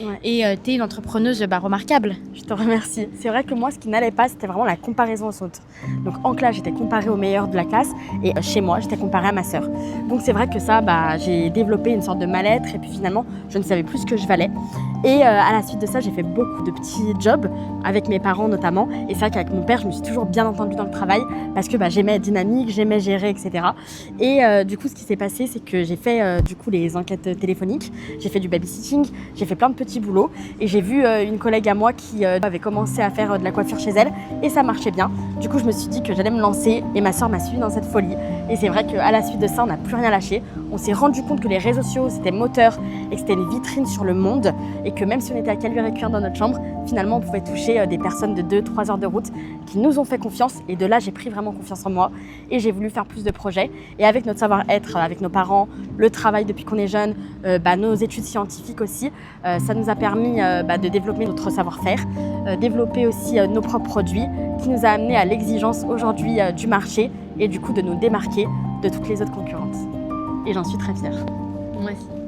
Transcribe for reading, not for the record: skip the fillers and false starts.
Ouais. et tu es une entrepreneuse remarquable. Je te remercie. C'est vrai que moi, ce qui n'allait pas, c'était vraiment la comparaison aux autres. Donc en classe, j'étais comparée aux meilleurs de la classe et chez moi, j'étais comparée à ma sœur. Donc c'est vrai que ça, j'ai développé une sorte de mal-être et puis finalement, je ne savais plus ce que je valais. Et à la suite de ça, j'ai fait beaucoup de petits jobs avec mes parents notamment. Et c'est vrai qu'avec mon père, je me suis toujours bien entendue dans le travail parce que j'aimais être dynamique, j'aimais gérer, etc. Et du coup, ce qui s'est passé, c'est que j'ai fait les enquêtes téléphoniques, j'ai fait du babysitting, j'ai fait plein de petits boulots. Et j'ai vu une collègue à moi qui avait commencé à faire de la coiffure chez elle et ça marchait bien. Du coup, je me suis dit que j'allais me lancer et ma soeur m'a suivi dans cette folie. Et c'est vrai qu'à la suite de ça, on n'a plus rien lâché. On s'est rendu compte que les réseaux sociaux, c'était moteur et que c'était une vitrine sur le monde et que même si on était à Caluire-et-Cuire dans notre chambre, finalement, on pouvait toucher des personnes de 2-3 heures de route qui nous ont fait confiance. Et de là, j'ai pris vraiment confiance en moi et j'ai voulu faire plus de projets. Et avec notre savoir-être, avec nos parents, le travail depuis qu'on est jeune, nos études scientifiques aussi, ça nous a permis de développer notre savoir-faire, développer aussi nos propres produits, qui nous a amené à l'exigence aujourd'hui du marché et du coup de nous démarquer de toutes les autres concurrentes. Et j'en suis très fière. Moi aussi.